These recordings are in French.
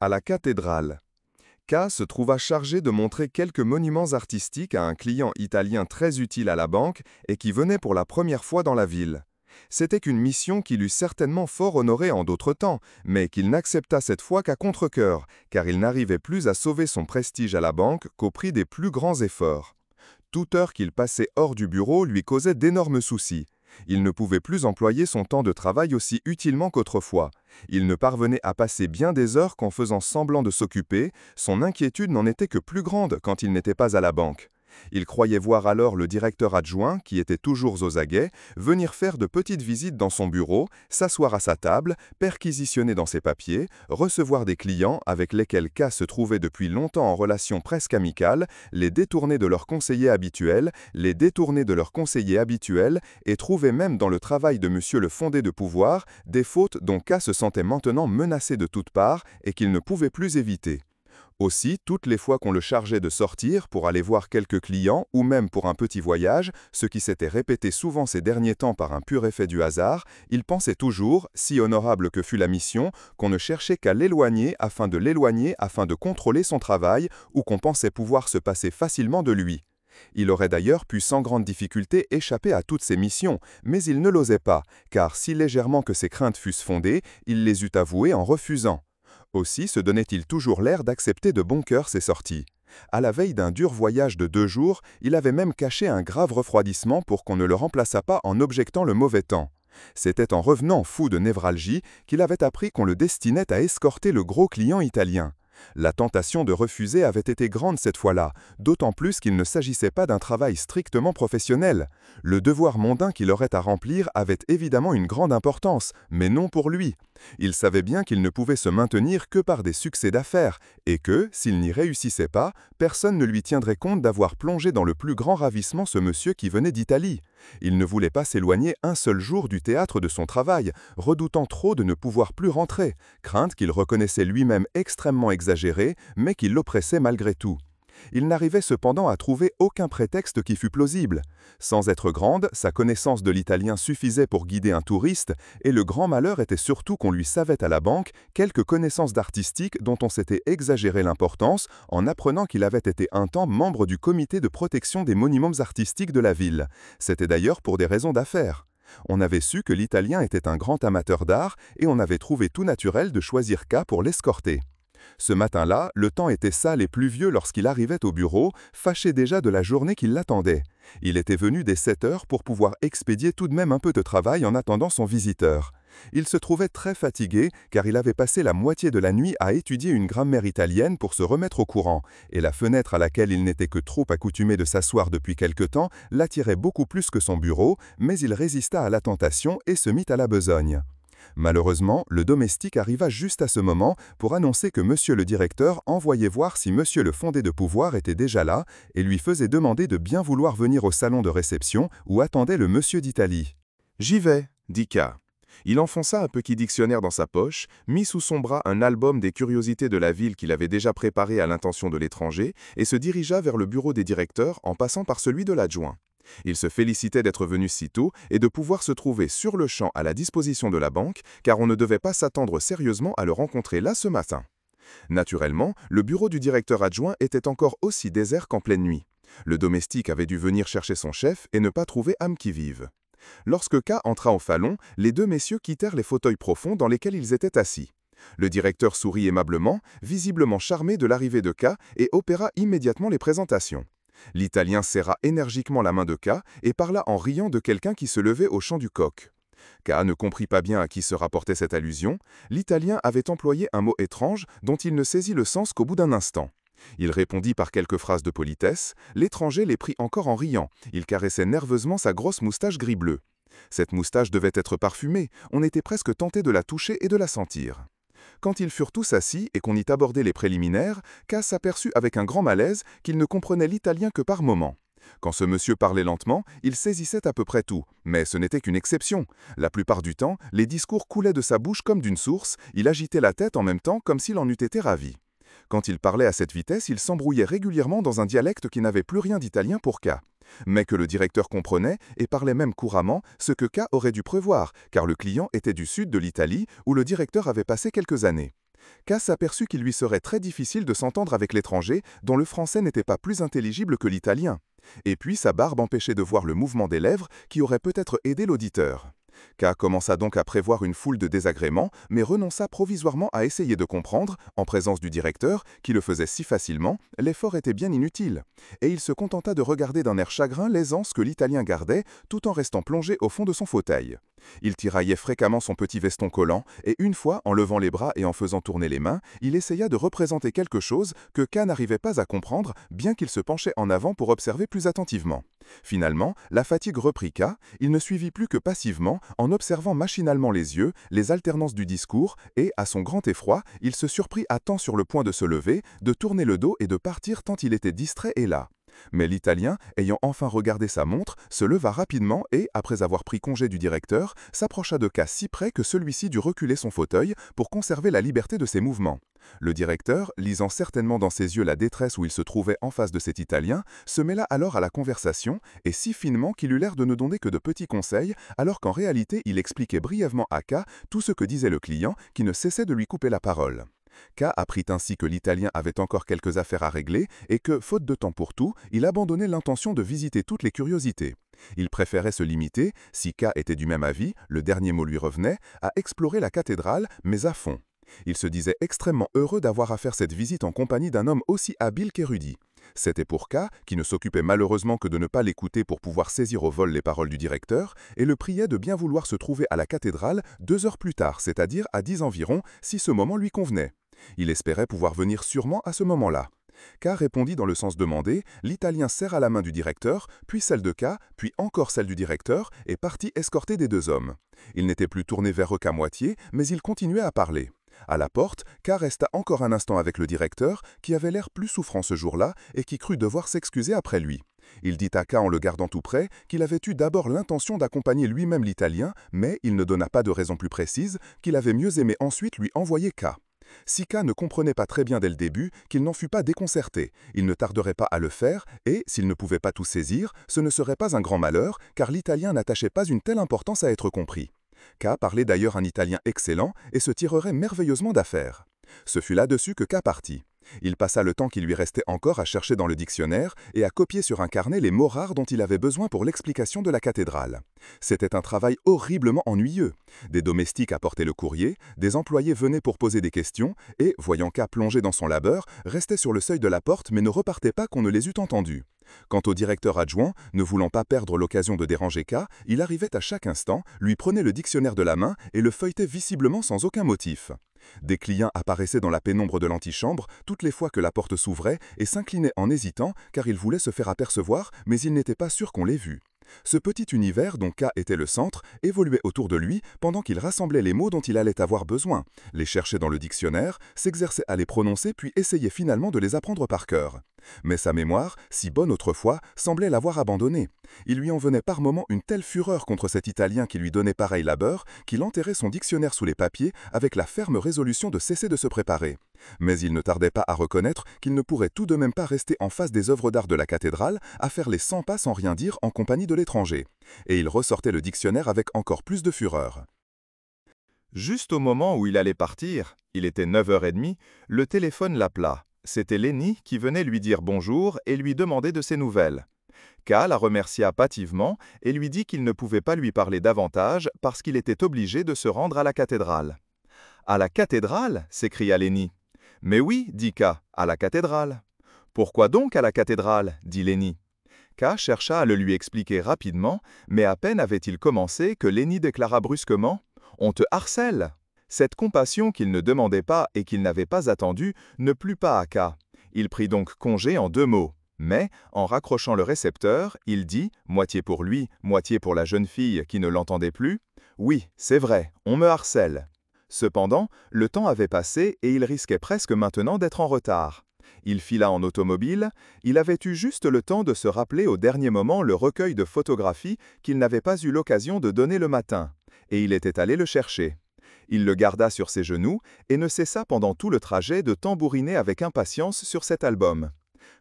À la cathédrale. K se trouva chargé de montrer quelques monuments artistiques à un client italien très utile à la banque et qui venait pour la première fois dans la ville. C'était une mission qui l'eût certainement fort honoré en d'autres temps, mais qu'il n'accepta cette fois qu'à contre-cœur, car il n'arrivait plus à sauver son prestige à la banque qu'au prix des plus grands efforts. Toute heure qu'il passait hors du bureau lui causait d'énormes soucis. Il ne pouvait plus employer son temps de travail aussi utilement qu'autrefois. Il ne parvenait à passer bien des heures qu'en faisant semblant de s'occuper, son inquiétude n'en était que plus grande quand il n'était pas à la banque. Il croyait voir alors le directeur adjoint, qui était toujours aux aguets, venir faire de petites visites dans son bureau, s'asseoir à sa table, perquisitionner dans ses papiers, recevoir des clients avec lesquels K se trouvait depuis longtemps en relation presque amicale, les détourner de leurs conseillers habituels, et trouver même dans le travail de monsieur le fondé de pouvoir des fautes dont K se sentait maintenant menacé de toutes parts et qu'il ne pouvait plus éviter. Aussi, toutes les fois qu'on le chargeait de sortir pour aller voir quelques clients ou même pour un petit voyage, ce qui s'était répété souvent ces derniers temps par un pur effet du hasard, il pensait toujours, si honorable que fût la mission, qu'on ne cherchait qu'à l'éloigner afin de contrôler son travail ou qu'on pensait pouvoir se passer facilement de lui. Il aurait d'ailleurs pu sans grande difficulté échapper à toutes ces missions, mais il ne l'osait pas, car si légèrement que ses craintes fussent fondées, il les eût avouées en refusant. Aussi se donnait-il toujours l'air d'accepter de bon cœur ses sorties. À la veille d'un dur voyage de 2 jours, il avait même caché un grave refroidissement pour qu'on ne le remplaçât pas en objectant le mauvais temps. C'était en revenant fou de névralgie qu'il avait appris qu'on le destinait à escorter le gros client italien. La tentation de refuser avait été grande cette fois-là, d'autant plus qu'il ne s'agissait pas d'un travail strictement professionnel. Le devoir mondain qu'il aurait à remplir avait évidemment une grande importance, mais non pour lui. Il savait bien qu'il ne pouvait se maintenir que par des succès d'affaires, et que, s'il n'y réussissait pas, personne ne lui tiendrait compte d'avoir plongé dans le plus grand ravissement ce monsieur qui venait d'Italie. Il ne voulait pas s'éloigner un seul jour du théâtre de son travail, redoutant trop de ne pouvoir plus rentrer, crainte qu'il reconnaissait lui-même extrêmement exagérée, mais qui l'oppressait malgré tout. Il n'arrivait cependant à trouver aucun prétexte qui fût plausible. Sans être grande, sa connaissance de l'italien suffisait pour guider un touriste, et le grand malheur était surtout qu'on lui savait à la banque quelques connaissances d'artistique dont on s'était exagéré l'importance en apprenant qu'il avait été un temps membre du comité de protection des monuments artistiques de la ville. C'était d'ailleurs pour des raisons d'affaires. On avait su que l'italien était un grand amateur d'art et on avait trouvé tout naturel de choisir K pour l'escorter. Ce matin-là, le temps était sale et pluvieux lorsqu'il arrivait au bureau, fâché déjà de la journée qui l'attendait. Il était venu dès 7 heures pour pouvoir expédier tout de même un peu de travail en attendant son visiteur. Il se trouvait très fatigué car il avait passé la moitié de la nuit à étudier une grammaire italienne pour se remettre au courant, et la fenêtre à laquelle il n'était que trop accoutumé de s'asseoir depuis quelque temps l'attirait beaucoup plus que son bureau, mais il résista à la tentation et se mit à la besogne. Malheureusement, le domestique arriva juste à ce moment pour annoncer que monsieur le directeur envoyait voir si monsieur le fondé de pouvoir était déjà là et lui faisait demander de bien vouloir venir au salon de réception où attendait le monsieur d'Italie. « J'y vais », dit K. Il enfonça un petit dictionnaire dans sa poche, mit sous son bras un album des curiosités de la ville qu'il avait déjà préparé à l'intention de l'étranger et se dirigea vers le bureau des directeurs en passant par celui de l'adjoint. Il se félicitait d'être venu si tôt et de pouvoir se trouver sur le champ à la disposition de la banque, car on ne devait pas s'attendre sérieusement à le rencontrer là ce matin. Naturellement, le bureau du directeur adjoint était encore aussi désert qu'en pleine nuit. Le domestique avait dû venir chercher son chef et ne pas trouver âme qui vive. Lorsque K entra au salon, les deux messieurs quittèrent les fauteuils profonds dans lesquels ils étaient assis. Le directeur sourit aimablement, visiblement charmé de l'arrivée de K, et opéra immédiatement les présentations. L'Italien serra énergiquement la main de K et parla en riant de quelqu'un qui se levait au chant du coq. K ne comprit pas bien à qui se rapportait cette allusion. L'Italien avait employé un mot étrange dont il ne saisit le sens qu'au bout d'un instant. Il répondit par quelques phrases de politesse. L'étranger les prit encore en riant. Il caressait nerveusement sa grosse moustache gris-bleu. Cette moustache devait être parfumée. On était presque tenté de la toucher et de la sentir. Quand ils furent tous assis et qu'on y abordait les préliminaires, K s'aperçut avec un grand malaise qu'il ne comprenait l'italien que par moments. Quand ce monsieur parlait lentement, il saisissait à peu près tout, mais ce n'était qu'une exception. La plupart du temps, les discours coulaient de sa bouche comme d'une source, il agitait la tête en même temps comme s'il en eût été ravi. Quand il parlait à cette vitesse, il s'embrouillait régulièrement dans un dialecte qui n'avait plus rien d'italien pour K. Mais que le directeur comprenait et parlait même couramment, ce que K aurait dû prévoir, car le client était du sud de l'Italie où le directeur avait passé quelques années. K s'aperçut qu'il lui serait très difficile de s'entendre avec l'étranger, dont le français n'était pas plus intelligible que l'italien. Et puis sa barbe empêchait de voir le mouvement des lèvres qui aurait peut-être aidé l'auditeur. K commença donc à prévoir une foule de désagréments, mais renonça provisoirement à essayer de comprendre, en présence du directeur, qui le faisait si facilement, l'effort était bien inutile. Et il se contenta de regarder d'un air chagrin l'aisance que l'Italien gardait, tout en restant plongé au fond de son fauteuil. Il tiraillait fréquemment son petit veston collant, et une fois, en levant les bras et en faisant tourner les mains, il essaya de représenter quelque chose que K n'arrivait pas à comprendre, bien qu'il se penchait en avant pour observer plus attentivement. Finalement, la fatigue reprit K, il ne suivit plus que passivement, en observant machinalement les yeux, les alternances du discours, et, à son grand effroi, il se surprit à temps sur le point de se lever, de tourner le dos et de partir tant il était distrait et las. Mais l'Italien, ayant enfin regardé sa montre, se leva rapidement et, après avoir pris congé du directeur, s'approcha de K si près que celui-ci dut reculer son fauteuil pour conserver la liberté de ses mouvements. Le directeur, lisant certainement dans ses yeux la détresse où il se trouvait en face de cet Italien, se mêla alors à la conversation, et si finement qu'il eut l'air de ne donner que de petits conseils, alors qu'en réalité il expliquait brièvement à K tout ce que disait le client, qui ne cessait de lui couper la parole. K apprit ainsi que l'Italien avait encore quelques affaires à régler et que, faute de temps pour tout, il abandonnait l'intention de visiter toutes les curiosités. Il préférait se limiter, si K était du même avis, le dernier mot lui revenait, à explorer la cathédrale, mais à fond. Il se disait extrêmement heureux d'avoir à faire cette visite en compagnie d'un homme aussi habile qu'érudit. C'était pour K, qui ne s'occupait malheureusement que de ne pas l'écouter pour pouvoir saisir au vol les paroles du directeur, et le priait de bien vouloir se trouver à la cathédrale 2 heures plus tard, c'est-à-dire à 10 environ, si ce moment lui convenait. Il espérait pouvoir venir sûrement à ce moment-là. K répondit dans le sens demandé, l'Italien serra la main du directeur, puis celle de K, puis encore celle du directeur, et partit escorté des 2 hommes. Il n'était plus tourné vers eux qu'à moitié, mais il continuait à parler. À la porte, K resta encore un instant avec le directeur, qui avait l'air plus souffrant ce jour-là et qui crut devoir s'excuser après lui. Il dit à K en le gardant tout près qu'il avait eu d'abord l'intention d'accompagner lui-même l'Italien, mais il ne donna pas de raison plus précise, qu'il avait mieux aimé ensuite lui envoyer K. Si K ne comprenait pas très bien dès le début, qu'il n'en fût pas déconcerté, il ne tarderait pas à le faire, et, s'il ne pouvait pas tout saisir, ce ne serait pas un grand malheur, car l'Italien n'attachait pas une telle importance à être compris. K parlait d'ailleurs un italien excellent et se tirerait merveilleusement d'affaire. Ce fut là-dessus que K partit. Il passa le temps qui lui restait encore à chercher dans le dictionnaire et à copier sur un carnet les mots rares dont il avait besoin pour l'explication de la cathédrale. C'était un travail horriblement ennuyeux. Des domestiques apportaient le courrier, des employés venaient pour poser des questions et, voyant K plongé dans son labeur, restaient sur le seuil de la porte mais ne repartaient pas qu'on ne les eût entendus. Quant au directeur adjoint, ne voulant pas perdre l'occasion de déranger K, il arrivait à chaque instant, lui prenait le dictionnaire de la main et le feuilletait visiblement sans aucun motif. Des clients apparaissaient dans la pénombre de l'antichambre toutes les fois que la porte s'ouvrait et s'inclinaient en hésitant car ils voulaient se faire apercevoir mais ils n'étaient pas sûrs qu'on les vût. Ce petit univers dont K était le centre évoluait autour de lui pendant qu'il rassemblait les mots dont il allait avoir besoin, les cherchait dans le dictionnaire, s'exerçait à les prononcer puis essayait finalement de les apprendre par cœur. Mais sa mémoire, si bonne autrefois, semblait l'avoir abandonné. Il lui en venait par moments une telle fureur contre cet Italien qui lui donnait pareil labeur qu'il enterrait son dictionnaire sous les papiers avec la ferme résolution de cesser de se préparer. Mais il ne tardait pas à reconnaître qu'il ne pourrait tout de même pas rester en face des œuvres d'art de la cathédrale à faire les 100 pas sans rien dire en compagnie de l'étranger. Et il ressortait le dictionnaire avec encore plus de fureur. Juste au moment où il allait partir, il était 9h30, le téléphone l'appela. C'était Lenny qui venait lui dire bonjour et lui demander de ses nouvelles. K la remercia hâtivement et lui dit qu'il ne pouvait pas lui parler davantage parce qu'il était obligé de se rendre à la cathédrale. « À la cathédrale » s'écria Lenny. « Mais oui, dit K, à la cathédrale. »« Pourquoi donc à la cathédrale » dit Lenny. K chercha à le lui expliquer rapidement, mais à peine avait-il commencé que Lenny déclara brusquement « On te harcèle !» Cette compassion qu'il ne demandait pas et qu'il n'avait pas attendue ne plut pas à K. Il prit donc congé en 2 mots. Mais, en raccrochant le récepteur, il dit, moitié pour lui, moitié pour la jeune fille qui ne l'entendait plus, « Oui, c'est vrai, on me harcèle. » Cependant, le temps avait passé et il risquait presque maintenant d'être en retard. Il fila en automobile, il avait eu juste le temps de se rappeler au dernier moment le recueil de photographies qu'il n'avait pas eu l'occasion de donner le matin, et il était allé le chercher. Il le garda sur ses genoux et ne cessa pendant tout le trajet de tambouriner avec impatience sur cet album.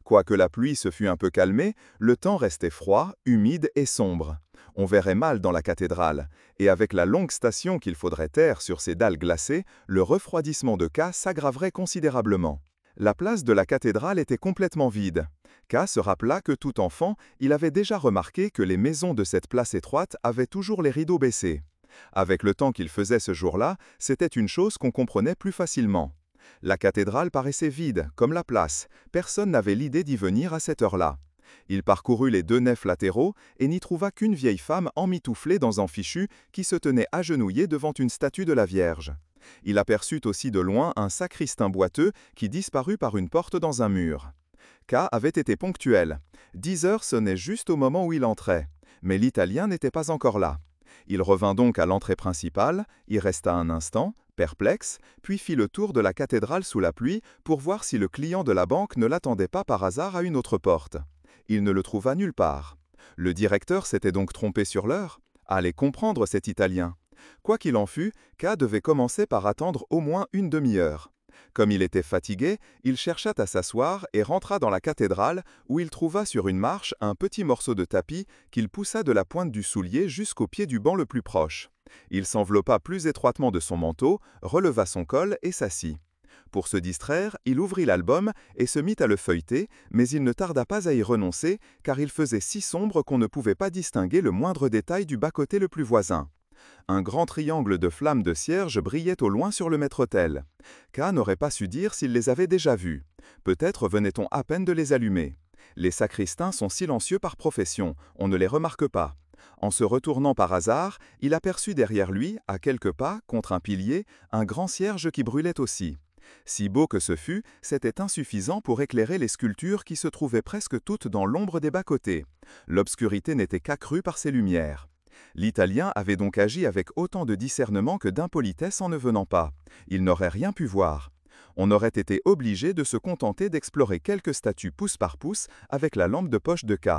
Quoique la pluie se fût un peu calmée, le temps restait froid, humide et sombre. On verrait mal dans la cathédrale, et avec la longue station qu'il faudrait taire sur ces dalles glacées, le refroidissement de K s'aggraverait considérablement. La place de la cathédrale était complètement vide. K se rappela que tout enfant, il avait déjà remarqué que les maisons de cette place étroite avaient toujours les rideaux baissés. Avec le temps qu'il faisait ce jour-là, c'était une chose qu'on comprenait plus facilement. La cathédrale paraissait vide, comme la place. Personne n'avait l'idée d'y venir à cette heure-là. Il parcourut les 2 nefs latéraux et n'y trouva qu'une vieille femme emmitouflée dans un fichu qui se tenait agenouillée devant une statue de la Vierge. Il aperçut aussi de loin un sacristain boiteux qui disparut par une porte dans un mur. K avait été ponctuel. 10 heures sonnaient juste au moment où il entrait. Mais l'Italien n'était pas encore là. Il revint donc à l'entrée principale, y resta un instant, perplexe, puis fit le tour de la cathédrale sous la pluie pour voir si le client de la banque ne l'attendait pas par hasard à une autre porte. Il ne le trouva nulle part. Le directeur s'était donc trompé sur l'heure? Allez comprendre cet Italien. Quoi qu'il en fût, K devait commencer par attendre au moins une demi-heure. Comme il était fatigué, il chercha à s'asseoir et rentra dans la cathédrale où il trouva sur une marche un petit morceau de tapis qu'il poussa de la pointe du soulier jusqu'au pied du banc le plus proche. Il s'enveloppa plus étroitement de son manteau, releva son col et s'assit. Pour se distraire, il ouvrit l'album et se mit à le feuilleter, mais il ne tarda pas à y renoncer, car il faisait si sombre qu'on ne pouvait pas distinguer le moindre détail du bas-côté le plus voisin. Un grand triangle de flammes de cierge brillait au loin sur le maître-autel. K n'aurait pas su dire s'il les avait déjà vus. Peut-être venait-on à peine de les allumer. Les sacristains sont silencieux par profession, on ne les remarque pas. En se retournant par hasard, il aperçut derrière lui, à quelques pas, contre un pilier, un grand cierge qui brûlait aussi. Si beau que ce fût, c'était insuffisant pour éclairer les sculptures qui se trouvaient presque toutes dans l'ombre des bas-côtés. L'obscurité n'était qu'accrue par ces lumières. L'Italien avait donc agi avec autant de discernement que d'impolitesse en ne venant pas. Il n'aurait rien pu voir. On aurait été obligé de se contenter d'explorer quelques statues pouce par pouce avec la lampe de poche de K.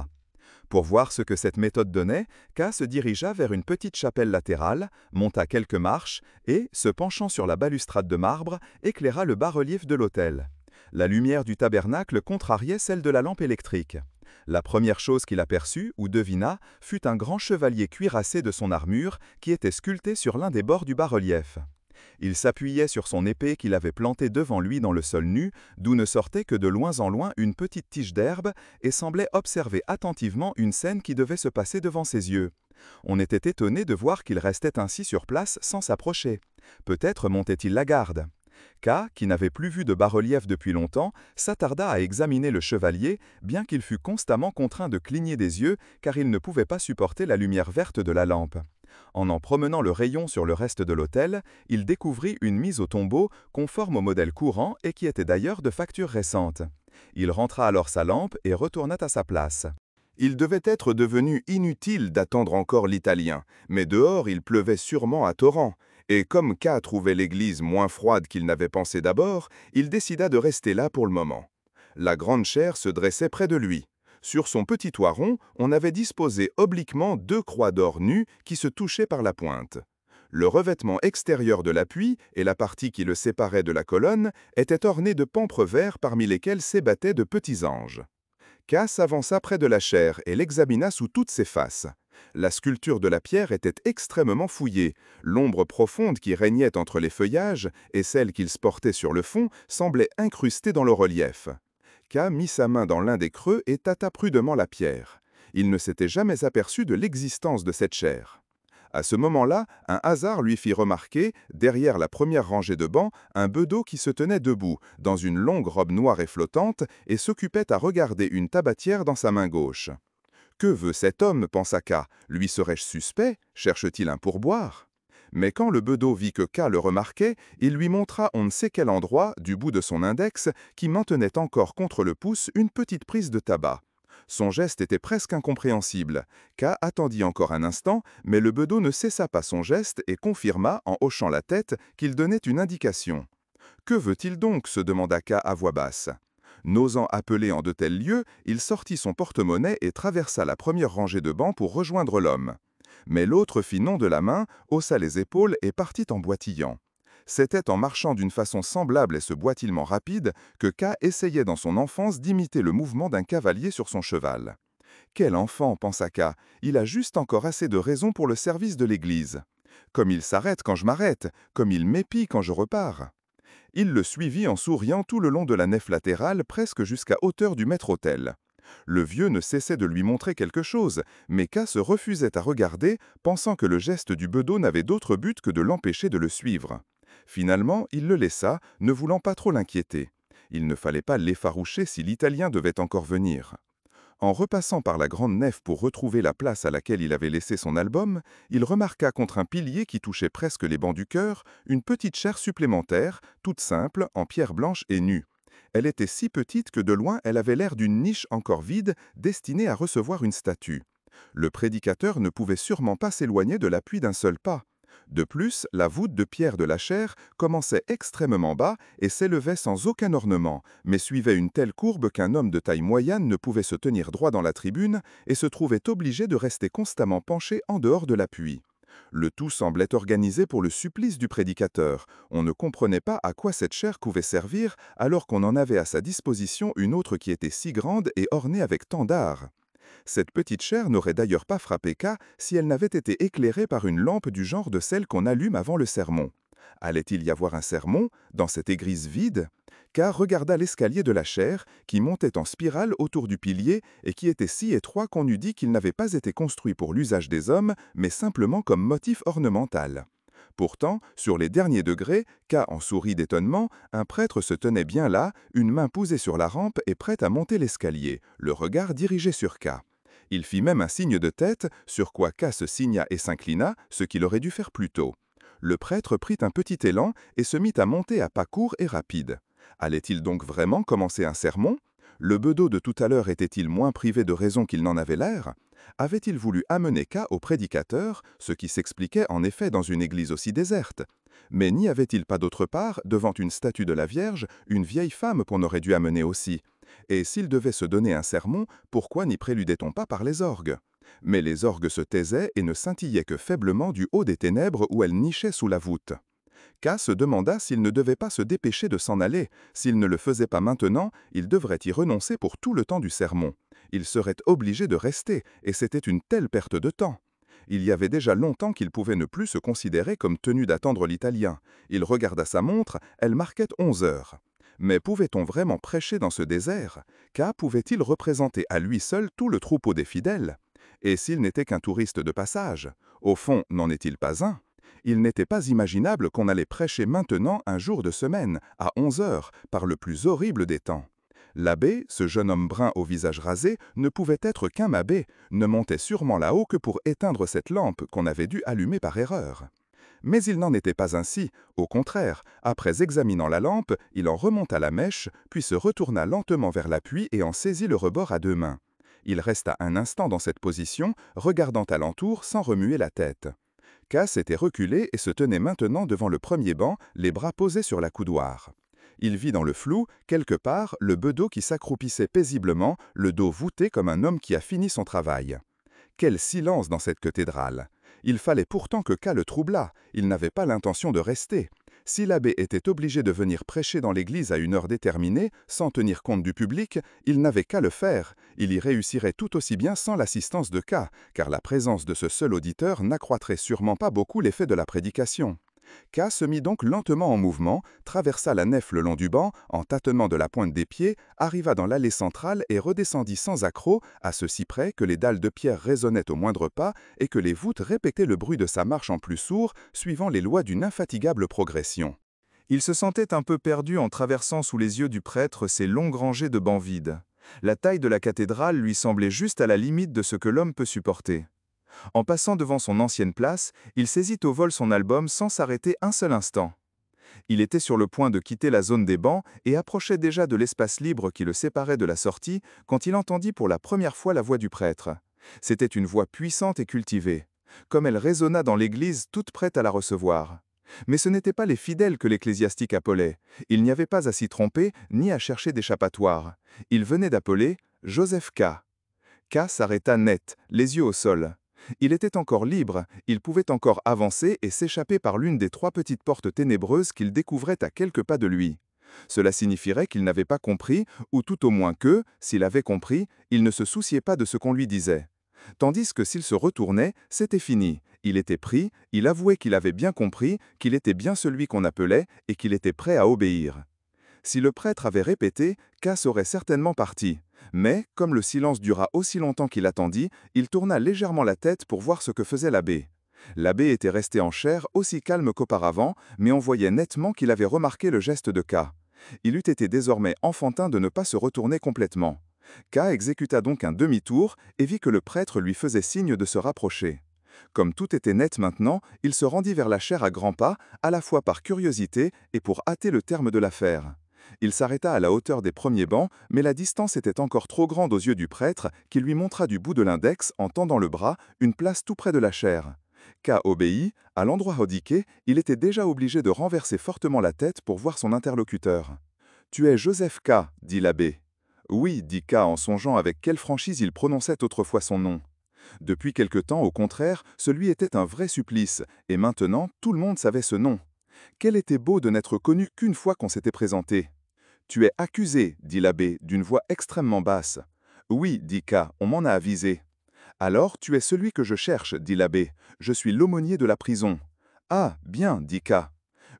Pour voir ce que cette méthode donnait, K se dirigea vers une petite chapelle latérale, monta quelques marches et, se penchant sur la balustrade de marbre, éclaira le bas-relief de l'autel. La lumière du tabernacle contrariait celle de la lampe électrique. La première chose qu'il aperçut ou devina fut un grand chevalier cuirassé de son armure qui était sculpté sur l'un des bords du bas-relief. Il s'appuyait sur son épée qu'il avait plantée devant lui dans le sol nu, d'où ne sortait que de loin en loin une petite tige d'herbe, et semblait observer attentivement une scène qui devait se passer devant ses yeux. On était étonné de voir qu'il restait ainsi sur place sans s'approcher. Peut-être montait-il la garde. K, qui n'avait plus vu de bas-relief depuis longtemps, s'attarda à examiner le chevalier, bien qu'il fût constamment contraint de cligner des yeux, car il ne pouvait pas supporter la lumière verte de la lampe. En promenant le rayon sur le reste de l'autel, il découvrit une mise au tombeau conforme au modèle courant et qui était d'ailleurs de facture récente. Il rentra alors sa lampe et retourna à sa place. Il devait être devenu inutile d'attendre encore l'Italien, mais dehors il pleuvait sûrement à torrent, et comme K trouvait l'église moins froide qu'il n'avait pensé d'abord, il décida de rester là pour le moment. La grande chaire se dressait près de lui. Sur son petit toit rond, on avait disposé obliquement 2 croix d'or nues qui se touchaient par la pointe. Le revêtement extérieur de l'appui et la partie qui le séparait de la colonne étaient ornés de pampres verts parmi lesquels s'ébattaient de petits anges. K s'avança près de la chaire et l'examina sous toutes ses faces. La sculpture de la pierre était extrêmement fouillée. L'ombre profonde qui régnait entre les feuillages et celle qu'il sportait sur le fond semblait incrustée dans le relief. K mit sa main dans l'un des creux et tâta prudemment la pierre. Il ne s'était jamais aperçu de l'existence de cette chaire. À ce moment-là, un hasard lui fit remarquer, derrière la première rangée de bancs, un bedeau qui se tenait debout, dans une longue robe noire et flottante, et s'occupait à regarder une tabatière dans sa main gauche. « Que veut cet homme » pensa K. « Lui serais-je suspect? Cherche-t-il un pourboire ?» Mais quand le bedeau vit que K le remarquait, il lui montra on ne sait quel endroit, du bout de son index, qui maintenait encore contre le pouce une petite prise de tabac. Son geste était presque incompréhensible. K attendit encore un instant, mais le bedeau ne cessa pas son geste et confirma, en hochant la tête, qu'il donnait une indication. « Que veut-il donc » se demanda K à voix basse. N'osant appeler en de tels lieux, il sortit son porte-monnaie et traversa la première rangée de bancs pour rejoindre l'homme. Mais l'autre fit non de la main, haussa les épaules et partit en boitillant. C'était en marchant d'une façon semblable et ce boitillement rapide que K essayait dans son enfance d'imiter le mouvement d'un cavalier sur son cheval. Quel enfant, pensa K, il a juste encore assez de raison pour le service de l'Église. Comme il s'arrête quand je m'arrête, comme il m'épie quand je repars. Il le suivit en souriant tout le long de la nef latérale, presque jusqu'à hauteur du maître-autel. Le vieux ne cessait de lui montrer quelque chose, mais K se refusait à regarder, pensant que le geste du bedeau n'avait d'autre but que de l'empêcher de le suivre. Finalement, il le laissa, ne voulant pas trop l'inquiéter. Il ne fallait pas l'effaroucher si l'Italien devait encore venir. En repassant par la grande nef pour retrouver la place à laquelle il avait laissé son album, il remarqua contre un pilier qui touchait presque les bancs du chœur une petite chaire supplémentaire, toute simple, en pierre blanche et nue. Elle était si petite que de loin elle avait l'air d'une niche encore vide destinée à recevoir une statue. Le prédicateur ne pouvait sûrement pas s'éloigner de l'appui d'un seul pas. De plus, la voûte de pierre de la chaire commençait extrêmement bas et s'élevait sans aucun ornement, mais suivait une telle courbe qu'un homme de taille moyenne ne pouvait se tenir droit dans la tribune et se trouvait obligé de rester constamment penché en dehors de l'appui. Le tout semblait organisé pour le supplice du prédicateur. On ne comprenait pas à quoi cette chaire pouvait servir alors qu'on en avait à sa disposition une autre qui était si grande et ornée avec tant d'art. Cette petite chaire n'aurait d'ailleurs pas frappé K si elle n'avait été éclairée par une lampe du genre de celle qu'on allume avant le sermon. Allait-il y avoir un sermon dans cette église vide? K regarda l'escalier de la chaire qui montait en spirale autour du pilier et qui était si étroit qu'on eût dit qu'il n'avait pas été construit pour l'usage des hommes, mais simplement comme motif ornemental. Pourtant, sur les derniers degrés, K en sourit d'étonnement, un prêtre se tenait bien là, une main posée sur la rampe et prêt à monter l'escalier, le regard dirigé sur K. Il fit même un signe de tête, sur quoi K se signa et s'inclina, ce qu'il aurait dû faire plus tôt. Le prêtre prit un petit élan et se mit à monter à pas courts et rapides. Allait-il donc vraiment commencer un sermon? Le bedeau de tout à l'heure était-il moins privé de raison qu'il n'en avait l'air? Avait-il voulu amener K au prédicateur, ce qui s'expliquait en effet dans une église aussi déserte? Mais n'y avait-il pas d'autre part, devant une statue de la Vierge, une vieille femme qu'on aurait dû amener aussi? Et s'il devait se donner un sermon, pourquoi n'y préludait-on pas par les orgues? Mais les orgues se taisaient et ne scintillaient que faiblement du haut des ténèbres où elles nichaient sous la voûte. K se demanda s'il ne devait pas se dépêcher de s'en aller. S'il ne le faisait pas maintenant, il devrait y renoncer pour tout le temps du sermon. Il serait obligé de rester, et c'était une telle perte de temps. Il y avait déjà longtemps qu'il pouvait ne plus se considérer comme tenu d'attendre l'Italien. Il regarda sa montre, elle marquait 11 heures. Mais pouvait-on vraiment prêcher dans ce désert? K pouvait-il représenter à lui seul tout le troupeau des fidèles? Et s'il n'était qu'un touriste de passage? Au fond, n'en est-il pas un? Il n'était pas imaginable qu'on allait prêcher maintenant un jour de semaine, à 11 heures, par le plus horrible des temps. L'abbé, ce jeune homme brun au visage rasé, ne pouvait être qu'un abbé, ne montait sûrement là-haut que pour éteindre cette lampe qu'on avait dû allumer par erreur. Mais il n'en était pas ainsi, au contraire, après examinant la lampe, il en remonta la mèche, puis se retourna lentement vers l'appui et en saisit le rebord à deux mains. Il resta un instant dans cette position, regardant alentour sans remuer la tête. K s'était reculé et se tenait maintenant devant le premier banc, les bras posés sur la coudoir. Il vit dans le flou, quelque part, le bedeau qui s'accroupissait paisiblement, le dos voûté comme un homme qui a fini son travail. Quel silence dans cette cathédrale! Il fallait pourtant que K le troublât, il n'avait pas l'intention de rester. Si l'abbé était obligé de venir prêcher dans l'église à une heure déterminée, sans tenir compte du public, il n'avait qu'à le faire. Il y réussirait tout aussi bien sans l'assistance de K, car la présence de ce seul auditeur n'accroîtrait sûrement pas beaucoup l'effet de la prédication. K se mit donc lentement en mouvement, traversa la nef le long du banc, en tâtonnant de la pointe des pieds, arriva dans l'allée centrale et redescendit sans accroc, à ceci près que les dalles de pierre résonnaient au moindre pas et que les voûtes répétaient le bruit de sa marche en plus sourd, suivant les lois d'une infatigable progression. Il se sentait un peu perdu en traversant sous les yeux du prêtre ces longues rangées de bancs vides. La taille de la cathédrale lui semblait juste à la limite de ce que l'homme peut supporter. En passant devant son ancienne place, il saisit au vol son album sans s'arrêter un seul instant. Il était sur le point de quitter la zone des bancs et approchait déjà de l'espace libre qui le séparait de la sortie quand il entendit pour la première fois la voix du prêtre. C'était une voix puissante et cultivée, comme elle résonna dans l'église toute prête à la recevoir. Mais ce n'étaient pas les fidèles que l'ecclésiastique appelait. Il n'y avait pas à s'y tromper ni à chercher d'échappatoire. Il venait d'appeler Joseph K. K s'arrêta net, les yeux au sol. Il était encore libre, il pouvait encore avancer et s'échapper par l'une des 3 petites portes ténébreuses qu'il découvrait à quelques pas de lui. Cela signifierait qu'il n'avait pas compris, ou tout au moins que, s'il avait compris, il ne se souciait pas de ce qu'on lui disait. Tandis que s'il se retournait, c'était fini. Il était pris, il avouait qu'il avait bien compris, qu'il était bien celui qu'on appelait et qu'il était prêt à obéir. Si le prêtre avait répété, K serait certainement parti. Mais, comme le silence dura aussi longtemps qu'il attendit, il tourna légèrement la tête pour voir ce que faisait l'abbé. L'abbé était resté en chair aussi calme qu'auparavant, mais on voyait nettement qu'il avait remarqué le geste de K. Il eût été désormais enfantin de ne pas se retourner complètement. K exécuta donc un demi-tour et vit que le prêtre lui faisait signe de se rapprocher. Comme tout était net maintenant, il se rendit vers la chaire à grands pas, à la fois par curiosité et pour hâter le terme de l'affaire. Il s'arrêta à la hauteur des premiers bancs, mais la distance était encore trop grande aux yeux du prêtre, qui lui montra du bout de l'index, en tendant le bras, une place tout près de la chaire. K obéit, à l'endroit indiqué, il était déjà obligé de renverser fortement la tête pour voir son interlocuteur. « Tu es Joseph K, dit l'abbé. « Oui, dit K en songeant avec quelle franchise il prononçait autrefois son nom. Depuis quelque temps, au contraire, celui était un vrai supplice, et maintenant, tout le monde savait ce nom. Quel était beau de n'être connu qu'une fois qu'on s'était présenté. « Tu es accusé, dit l'abbé, d'une voix extrêmement basse. « Oui, dit K, on m'en a avisé. »« Alors, tu es celui que je cherche, dit l'abbé. Je suis l'aumônier de la prison. »« Ah, bien, dit K. »«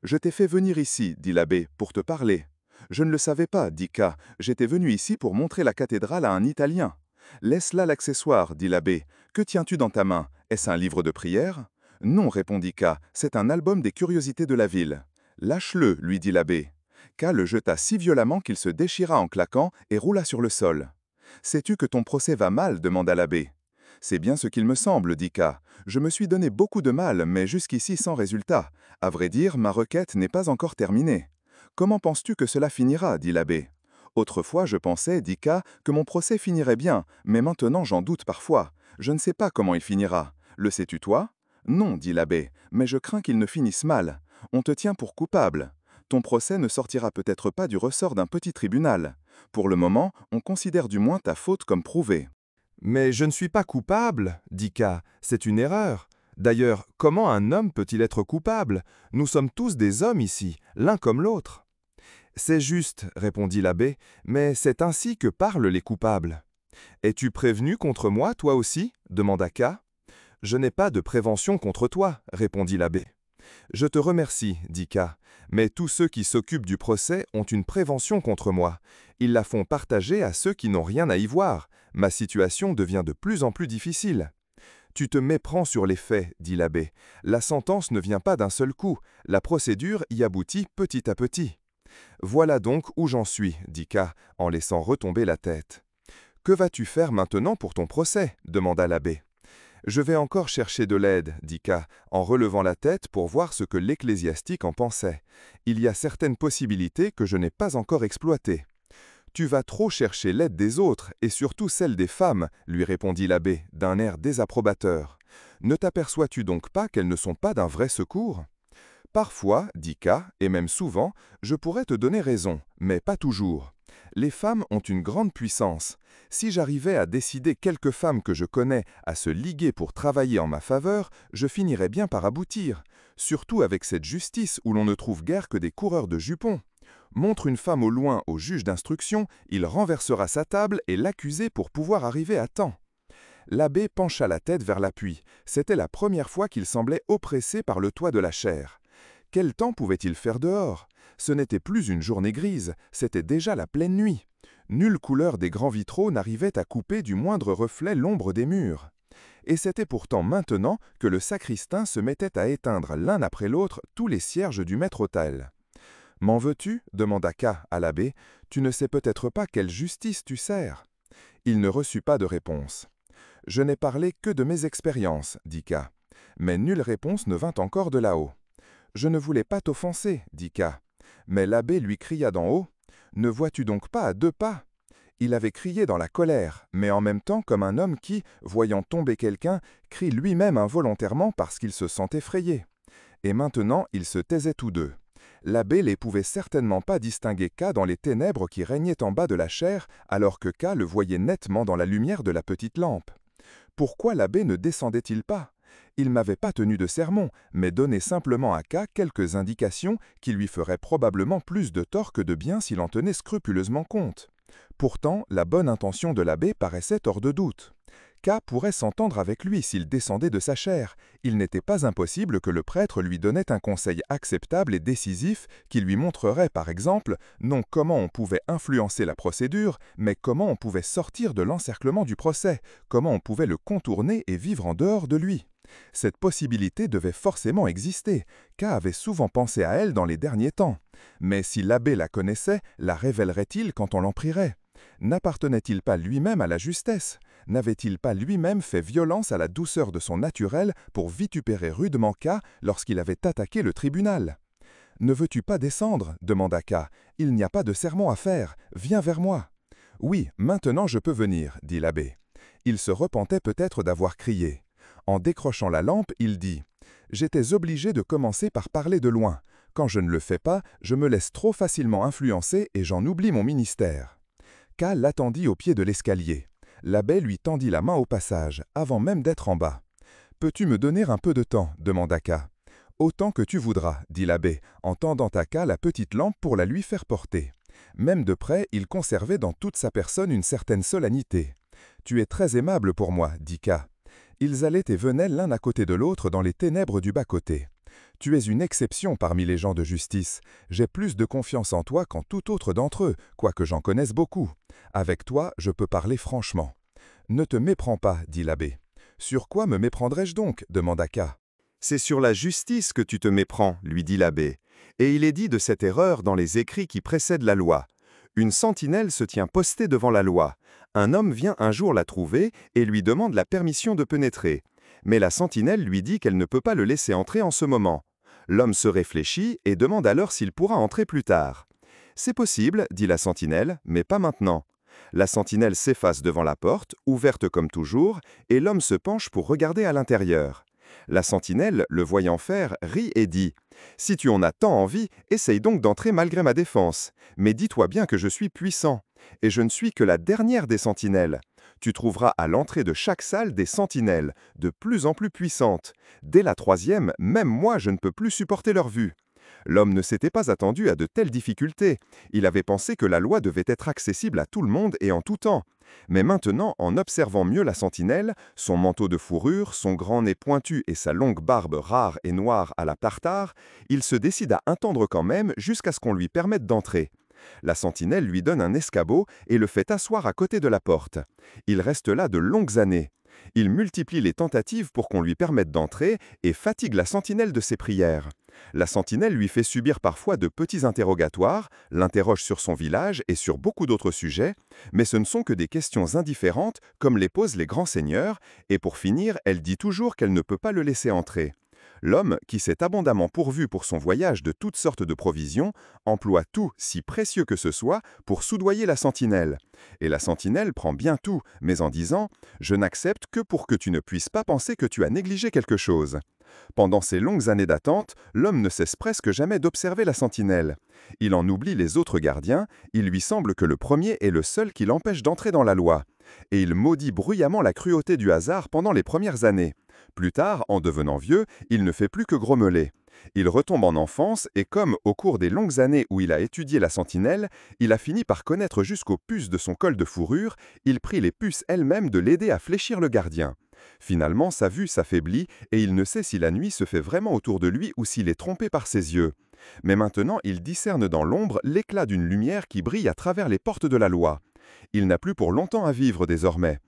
Je t'ai fait venir ici, dit l'abbé, pour te parler. »« Je ne le savais pas, dit K. J'étais venu ici pour montrer la cathédrale à un Italien. »« Laisse là l'accessoire, dit l'abbé. Que tiens-tu dans ta main? Est-ce un livre de prière? »« Non, répondit K, c'est un album des curiosités de la ville. »« Lâche-le, lui dit l'abbé. » K le jeta si violemment qu'il se déchira en claquant et roula sur le sol. « Sais-tu que ton procès va mal » demanda l'abbé. « C'est bien ce qu'il me semble, dit K. Je me suis donné beaucoup de mal, mais jusqu'ici sans résultat. À vrai dire, ma requête n'est pas encore terminée. »« Comment penses-tu que cela finira » dit l'abbé. « Autrefois, je pensais, dit K, que mon procès finirait bien, mais maintenant j'en doute parfois. Je ne sais pas comment il finira. Le sais-tu toi ? » ?»« Non, dit l'abbé, mais je crains qu'il ne finisse mal. On te tient pour coupable. Ton procès ne sortira peut-être pas du ressort d'un petit tribunal. Pour le moment, on considère du moins ta faute comme prouvée. »« Mais je ne suis pas coupable, dit K, c'est une erreur. D'ailleurs, comment un homme peut-il être coupable? Nous sommes tous des hommes ici, l'un comme l'autre. »« C'est juste, répondit l'abbé, mais c'est ainsi que parlent les coupables. »« Es-tu prévenu contre moi, toi aussi ? demanda K. »« Je n'ai pas de prévention contre toi, répondit l'abbé. »« Je te remercie, dit K. Mais tous ceux qui s'occupent du procès ont une prévention contre moi. Ils la font partager à ceux qui n'ont rien à y voir. Ma situation devient de plus en plus difficile. Tu te méprends sur les faits, dit l'abbé. La sentence ne vient pas d'un seul coup. La procédure y aboutit petit à petit. Voilà donc où j'en suis, dit K, en laissant retomber la tête. Que vas-tu faire maintenant pour ton procès demanda l'abbé. Je vais encore chercher de l'aide, dit K, en relevant la tête pour voir ce que l'ecclésiastique en pensait. Il y a certaines possibilités que je n'ai pas encore exploitées. Tu vas trop chercher l'aide des autres, et surtout celle des femmes, lui répondit l'abbé, d'un air désapprobateur. Ne t'aperçois-tu donc pas qu'elles ne sont pas d'un vrai secours? Parfois, dit K, et même souvent, je pourrais te donner raison, mais pas toujours. Les femmes ont une grande puissance. Si j'arrivais à décider quelques femmes que je connais à se liguer pour travailler en ma faveur, je finirais bien par aboutir, surtout avec cette justice où l'on ne trouve guère que des coureurs de jupons. Montre une femme au loin au juge d'instruction, il renversera sa table et l'accusé pour pouvoir arriver à temps. L'abbé pencha la tête vers l'appui. C'était la première fois qu'il semblait oppressé par le toit de la chaire. Quel temps pouvait-il faire dehors? Ce n'était plus une journée grise, c'était déjà la pleine nuit. Nulle couleur des grands vitraux n'arrivait à couper du moindre reflet l'ombre des murs. Et c'était pourtant maintenant que le sacristain se mettait à éteindre l'un après l'autre tous les cierges du maître-autel. « M'en veux-tu » demanda K à l'abbé. « Tu ne sais peut-être pas quelle justice tu sers. » Il ne reçut pas de réponse. « Je n'ai parlé que de mes expériences, dit K. Mais nulle réponse ne vint encore de là-haut. « Je ne voulais pas t'offenser, dit K. Mais l'abbé lui cria d'en haut. « Ne vois-tu donc pas à 2 pas ?» Il avait crié dans la colère, mais en même temps comme un homme qui, voyant tomber quelqu'un, crie lui-même involontairement parce qu'il se sent effrayé. Et maintenant, ils se taisaient tous deux. L'abbé les pouvait certainement pas distinguer K dans les ténèbres qui régnaient en bas de la chaire, alors que K le voyait nettement dans la lumière de la petite lampe. Pourquoi l'abbé ne descendait-il pas? Il m'avait pas tenu de sermon, mais donné simplement à K quelques indications qui lui feraient probablement plus de tort que de bien s'il en tenait scrupuleusement compte. Pourtant, la bonne intention de l'abbé paraissait hors de doute. K pourrait s'entendre avec lui s'il descendait de sa chaire. Il n'était pas impossible que le prêtre lui donnait un conseil acceptable et décisif qui lui montrerait, par exemple, non comment on pouvait influencer la procédure, mais comment on pouvait sortir de l'encerclement du procès, comment on pouvait le contourner et vivre en dehors de lui. Cette possibilité devait forcément exister. K avait souvent pensé à elle dans les derniers temps. Mais si l'abbé la connaissait, la révélerait-il quand on l'en prierait? N'appartenait-il pas lui-même à la justesse? N'avait-il pas lui-même fait violence à la douceur de son naturel pour vitupérer rudement K lorsqu'il avait attaqué le tribunal? « Ne veux-tu pas descendre » demanda K. « Il n'y a pas de sermon à faire. Viens vers moi. »« Oui, maintenant je peux venir, » dit l'abbé. Il se repentait peut-être d'avoir crié. En décrochant la lampe, il dit « J'étais obligé de commencer par parler de loin. Quand je ne le fais pas, je me laisse trop facilement influencer et j'en oublie mon ministère. » K l'attendit au pied de l'escalier. L'abbé lui tendit la main au passage, avant même d'être en bas. « Peux-tu me donner un peu de temps » demanda K. « Autant que tu voudras, » dit l'abbé, en tendant à K la petite lampe pour la lui faire porter. Même de près, il conservait dans toute sa personne une certaine solennité. « Tu es très aimable pour moi, » dit K. Ils allaient et venaient l'un à côté de l'autre dans les ténèbres du bas-côté. « Tu es une exception parmi les gens de justice. J'ai plus de confiance en toi qu'en tout autre d'entre eux, quoique j'en connaisse beaucoup. Avec toi, je peux parler franchement. »« Ne te méprends pas, » dit l'abbé. « Sur quoi me méprendrais-je donc » demanda K. « C'est sur la justice que tu te méprends, lui dit l'abbé. Et il est dit de cette erreur dans les écrits qui précèdent la loi. Une sentinelle se tient postée devant la loi. Un homme vient un jour la trouver et lui demande la permission de pénétrer. Mais la sentinelle lui dit qu'elle ne peut pas le laisser entrer en ce moment. L'homme se réfléchit et demande alors s'il pourra entrer plus tard. « C'est possible, » dit la sentinelle, « mais pas maintenant. » La sentinelle s'efface devant la porte, ouverte comme toujours, et l'homme se penche pour regarder à l'intérieur. La sentinelle, le voyant faire, rit et dit « Si tu en as tant envie, essaye donc d'entrer malgré ma défense. Mais dis-toi bien que je suis puissant. Et je ne suis que la dernière des sentinelles. Tu trouveras à l'entrée de chaque salle des sentinelles, de plus en plus puissantes. Dès la troisième, même moi je ne peux plus supporter leur vue. » L'homme ne s'était pas attendu à de telles difficultés. Il avait pensé que la loi devait être accessible à tout le monde et en tout temps. Mais maintenant, en observant mieux la sentinelle, son manteau de fourrure, son grand nez pointu et sa longue barbe rare et noire à la tartare, il se décide à attendre quand même jusqu'à ce qu'on lui permette d'entrer. La sentinelle lui donne un escabeau et le fait asseoir à côté de la porte. Il reste là de longues années. Il multiplie les tentatives pour qu'on lui permette d'entrer et fatigue la sentinelle de ses prières. La sentinelle lui fait subir parfois de petits interrogatoires, l'interroge sur son village et sur beaucoup d'autres sujets, mais ce ne sont que des questions indifférentes comme les posent les grands seigneurs, et pour finir, elle dit toujours qu'elle ne peut pas le laisser entrer. L'homme, qui s'est abondamment pourvu pour son voyage de toutes sortes de provisions, emploie tout, si précieux que ce soit, pour soudoyer la sentinelle. Et la sentinelle prend bien tout, mais en disant « Je n'accepte que pour que tu ne puisses pas penser que tu as négligé quelque chose ». Pendant ces longues années d'attente, l'homme ne cesse presque jamais d'observer la sentinelle. Il en oublie les autres gardiens, il lui semble que le premier est le seul qui l'empêche d'entrer dans la loi. Et il maudit bruyamment la cruauté du hasard pendant les premières années. Plus tard, en devenant vieux, il ne fait plus que grommeler. Il retombe en enfance et comme, au cours des longues années où il a étudié la sentinelle, il a fini par connaître jusqu'aux puces de son col de fourrure, il prie les puces elles-mêmes de l'aider à fléchir le gardien. Finalement, sa vue s'affaiblit et il ne sait si la nuit se fait vraiment autour de lui ou s'il est trompé par ses yeux. Mais maintenant, il discerne dans l'ombre l'éclat d'une lumière qui brille à travers les portes de la loi. Il n'a plus pour longtemps à vivre désormais.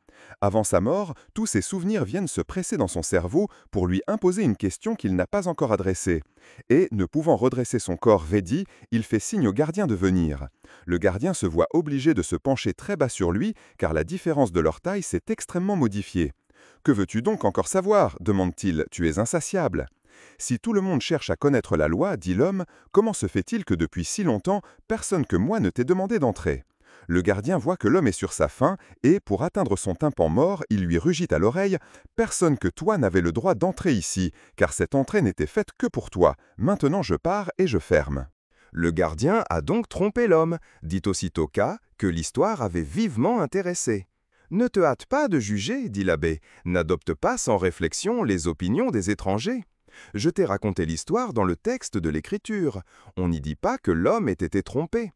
Avant sa mort, tous ses souvenirs viennent se presser dans son cerveau pour lui imposer une question qu'il n'a pas encore adressée. Et, ne pouvant redresser son corps raidi, il fait signe au gardien de venir. Le gardien se voit obligé de se pencher très bas sur lui, car la différence de leur taille s'est extrêmement modifiée. « Que veux-tu donc encore savoir » demande-t-il. « Tu es insatiable. » « Si tout le monde cherche à connaître la loi, dit l'homme, comment se fait-il que depuis si longtemps, personne que moi ne t'ait demandé d'entrer ?» Le gardien voit que l'homme est sur sa faim et, pour atteindre son tympan mort, il lui rugit à l'oreille « Personne que toi n'avait le droit d'entrer ici, car cette entrée n'était faite que pour toi. Maintenant je pars et je ferme. » Le gardien a donc trompé l'homme, dit aussitôt K, que l'histoire avait vivement intéressé. Ne te hâte pas de juger, dit l'abbé. N'adopte pas sans réflexion les opinions des étrangers. Je t'ai raconté l'histoire dans le texte de l'Écriture. On n'y dit pas que l'homme ait été trompé.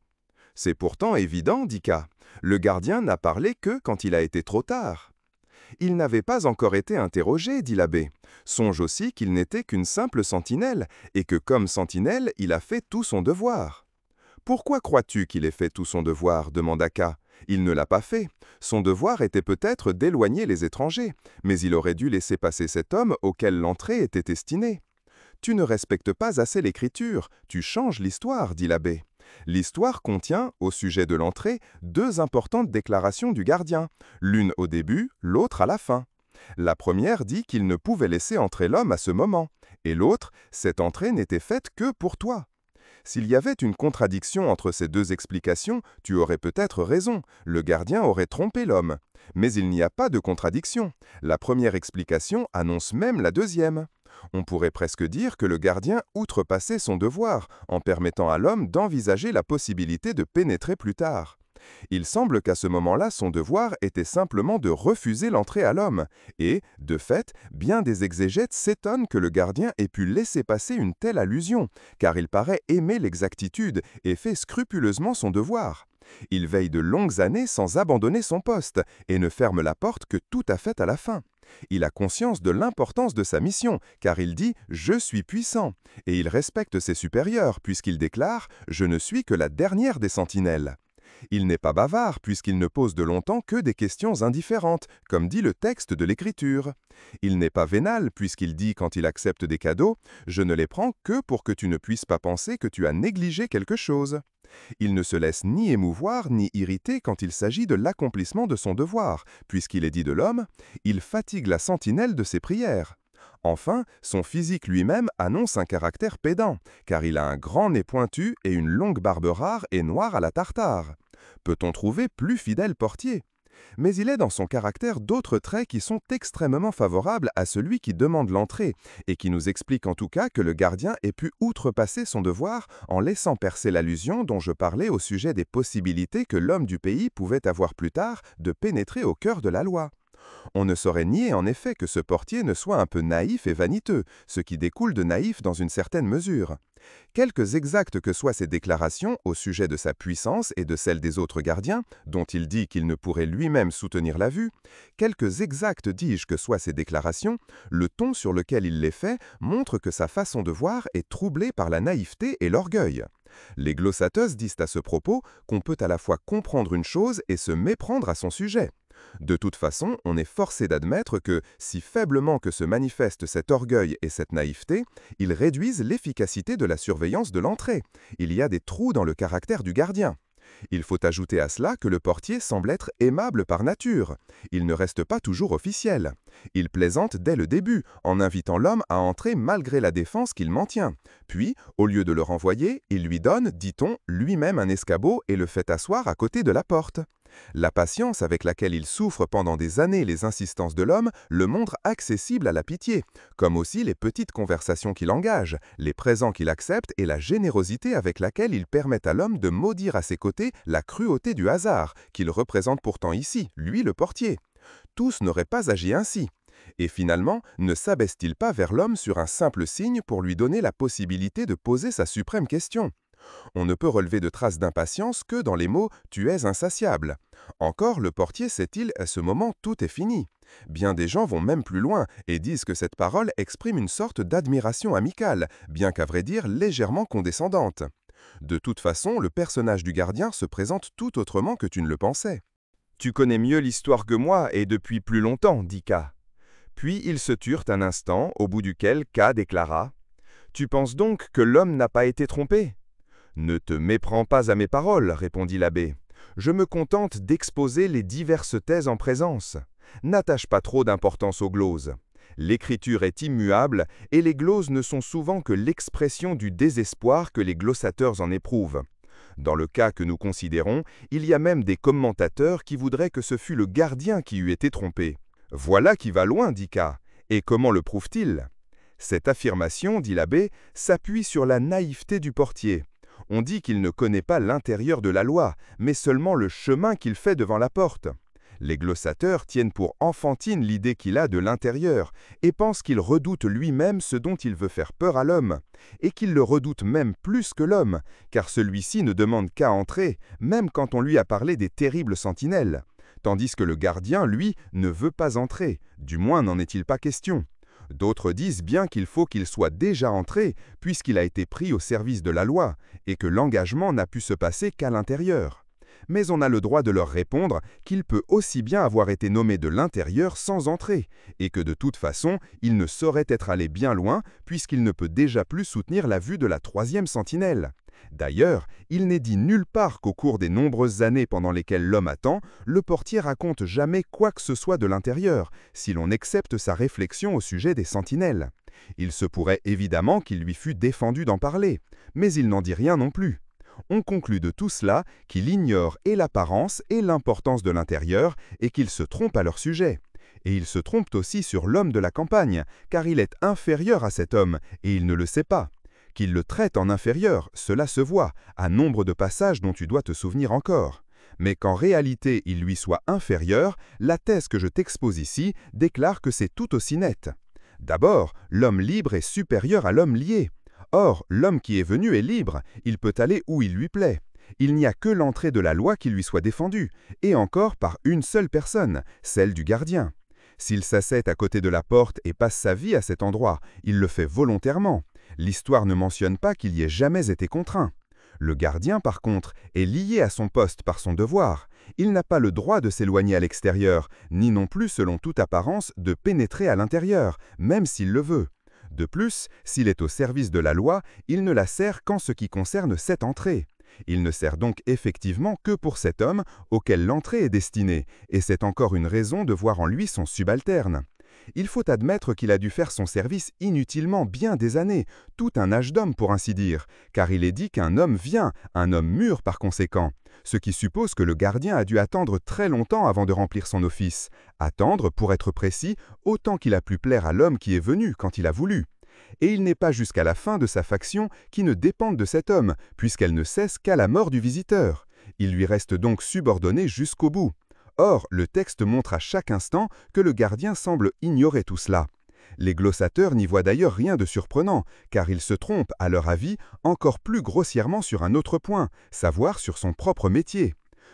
C'est pourtant évident, dit K. Le gardien n'a parlé que quand il a été trop tard. Il n'avait pas encore été interrogé, dit l'abbé. Songe aussi qu'il n'était qu'une simple sentinelle, et que comme sentinelle, il a fait tout son devoir. Pourquoi crois-tu qu'il ait fait tout son devoir demanda K. Il ne l'a pas fait. Son devoir était peut-être d'éloigner les étrangers, mais il aurait dû laisser passer cet homme auquel l'entrée était destinée. Tu ne respectes pas assez l'Écriture, tu changes l'histoire, dit l'abbé. L'histoire contient, au sujet de l'entrée, deux importantes déclarations du gardien, l'une au début, l'autre à la fin. La première dit qu'il ne pouvait laisser entrer l'homme à ce moment, et l'autre, cette entrée n'était faite que pour toi. S'il y avait une contradiction entre ces deux explications, tu aurais peut-être raison, le gardien aurait trompé l'homme. Mais il n'y a pas de contradiction. La première explication annonce même la deuxième. On pourrait presque dire que le gardien outrepassait son devoir en permettant à l'homme d'envisager la possibilité de pénétrer plus tard. Il semble qu'à ce moment-là, son devoir était simplement de refuser l'entrée à l'homme, et, de fait, bien des exégètes s'étonnent que le gardien ait pu laisser passer une telle allusion, car il paraît aimer l'exactitude et fait scrupuleusement son devoir. Il veille de longues années sans abandonner son poste, et ne ferme la porte que tout à fait à la fin. Il a conscience de l'importance de sa mission, car il dit « Je suis puissant », et il respecte ses supérieurs, puisqu'il déclare « Je ne suis que la dernière des sentinelles ». Il n'est pas bavard puisqu'il ne pose de longtemps que des questions indifférentes, comme dit le texte de l'Écriture. Il n'est pas vénal puisqu'il dit quand il accepte des cadeaux « Je ne les prends que pour que tu ne puisses pas penser que tu as négligé quelque chose ». Il ne se laisse ni émouvoir ni irriter quand il s'agit de l'accomplissement de son devoir, puisqu'il est dit de l'homme « Il fatigue la sentinelle de ses prières ». Enfin, son physique lui-même annonce un caractère pédant, car il a un grand nez pointu et une longue barbe rare et noire à la tartare. Peut-on trouver plus fidèle portier? Mais il est dans son caractère d'autres traits qui sont extrêmement favorables à celui qui demande l'entrée, et qui nous expliquent en tout cas que le gardien ait pu outrepasser son devoir en laissant percer l'allusion dont je parlais au sujet des possibilités que l'homme du pays pouvait avoir plus tard de pénétrer au cœur de la loi. On ne saurait nier en effet que ce portier ne soit un peu naïf et vaniteux, ce qui découle de naïf dans une certaine mesure. Quelque exactes que soient ses déclarations au sujet de sa puissance et de celle des autres gardiens, dont il dit qu'il ne pourrait lui-même soutenir la vue, quelque exactes dis-je que soient ses déclarations, le ton sur lequel il les fait montre que sa façon de voir est troublée par la naïveté et l'orgueil. Les glossateuses disent à ce propos qu'on peut à la fois comprendre une chose et se méprendre à son sujet. De toute façon, on est forcé d'admettre que, si faiblement que se manifestent cet orgueil et cette naïveté, ils réduisent l'efficacité de la surveillance de l'entrée. Il y a des trous dans le caractère du gardien. Il faut ajouter à cela que le portier semble être aimable par nature. Il ne reste pas toujours officiel. Il plaisante dès le début, en invitant l'homme à entrer malgré la défense qu'il maintient. Puis, au lieu de le renvoyer, il lui donne, dit-on, lui-même un escabeau et le fait asseoir à côté de la porte. La patience avec laquelle il souffre pendant des années les insistances de l'homme le montre accessible à la pitié, comme aussi les petites conversations qu'il engage, les présents qu'il accepte et la générosité avec laquelle il permet à l'homme de maudire à ses côtés la cruauté du hasard, qu'il représente pourtant ici, lui le portier. Tous n'auraient pas agi ainsi. Et finalement, ne s'abaisse-t-il pas vers l'homme sur un simple signe pour lui donner la possibilité de poser sa suprême question ? On ne peut relever de traces d'impatience que dans les mots « tu es insatiable ». Encore le portier sait-il à ce moment tout est fini. Bien des gens vont même plus loin et disent que cette parole exprime une sorte d'admiration amicale, bien qu'à vrai dire légèrement condescendante. De toute façon, le personnage du gardien se présente tout autrement que tu ne le pensais. « Tu connais mieux l'histoire que moi et depuis plus longtemps, dit K. » Puis ils se turent un instant, au bout duquel K déclara « Tu penses donc que l'homme n'a pas été trompé ?» « Ne te méprends pas à mes paroles, répondit l'abbé. Je me contente d'exposer les diverses thèses en présence. N'attache pas trop d'importance aux gloses. L'écriture est immuable et les gloses ne sont souvent que l'expression du désespoir que les glossateurs en éprouvent. Dans le cas que nous considérons, il y a même des commentateurs qui voudraient que ce fût le gardien qui eût été trompé. Voilà qui va loin, dit K. Et comment le prouve-t-il? Cette affirmation, dit l'abbé, s'appuie sur la naïveté du portier. On dit qu'il ne connaît pas l'intérieur de la loi, mais seulement le chemin qu'il fait devant la porte. Les glossateurs tiennent pour enfantine l'idée qu'il a de l'intérieur et pensent qu'il redoute lui-même ce dont il veut faire peur à l'homme, et qu'il le redoute même plus que l'homme, car celui-ci ne demande qu'à entrer, même quand on lui a parlé des terribles sentinelles, tandis que le gardien, lui, ne veut pas entrer, du moins n'en est-il pas question. D'autres disent bien qu'il faut qu'il soit déjà entré, puisqu'il a été pris au service de la loi, et que l'engagement n'a pu se passer qu'à l'intérieur. Mais on a le droit de leur répondre qu'il peut aussi bien avoir été nommé de l'intérieur sans entrer, et que de toute façon, il ne saurait être allé bien loin, puisqu'il ne peut déjà plus soutenir la vue de la troisième sentinelle. D'ailleurs, il n'est dit nulle part qu'au cours des nombreuses années pendant lesquelles l'homme attend, le portier raconte jamais quoi que ce soit de l'intérieur, si l'on accepte sa réflexion au sujet des sentinelles. Il se pourrait évidemment qu'il lui fût défendu d'en parler, mais il n'en dit rien non plus. On conclut de tout cela qu'il ignore et l'apparence et l'importance de l'intérieur et qu'il se trompe à leur sujet. Et il se trompe aussi sur l'homme de la campagne, car il est inférieur à cet homme, et il ne le sait pas. Qu'il le traite en inférieur, cela se voit, à nombre de passages dont tu dois te souvenir encore. Mais qu'en réalité il lui soit inférieur, la thèse que je t'expose ici déclare que c'est tout aussi net. D'abord, l'homme libre est supérieur à l'homme lié. Or, l'homme qui est venu est libre, il peut aller où il lui plaît. Il n'y a que l'entrée de la loi qui lui soit défendue, et encore par une seule personne, celle du gardien. S'il s'assied à côté de la porte et passe sa vie à cet endroit, il le fait volontairement. L'histoire ne mentionne pas qu'il y ait jamais été contraint. Le gardien, par contre, est lié à son poste par son devoir. Il n'a pas le droit de s'éloigner à l'extérieur, ni non plus, selon toute apparence, de pénétrer à l'intérieur, même s'il le veut. De plus, s'il est au service de la loi, il ne la sert qu'en ce qui concerne cette entrée. Il ne sert donc effectivement que pour cet homme auquel l'entrée est destinée, et c'est encore une raison de voir en lui son subalterne. Il faut admettre qu'il a dû faire son service inutilement bien des années, tout un âge d'homme pour ainsi dire, car il est dit qu'un homme vient, un homme mûr par conséquent, ce qui suppose que le gardien a dû attendre très longtemps avant de remplir son office, attendre, pour être précis, autant qu'il a pu plaire à l'homme qui est venu quand il a voulu. Et il n'est pas jusqu'à la fin de sa faction qui ne dépende de cet homme, puisqu'elle ne cesse qu'à la mort du visiteur. Il lui reste donc subordonné jusqu'au bout. Or, le texte montre à chaque instant que le gardien semble ignorer tout cela. Les glossateurs n'y voient d'ailleurs rien de surprenant, car ils se trompent, à leur avis, encore plus grossièrement sur un autre point, savoir sur son propre métier.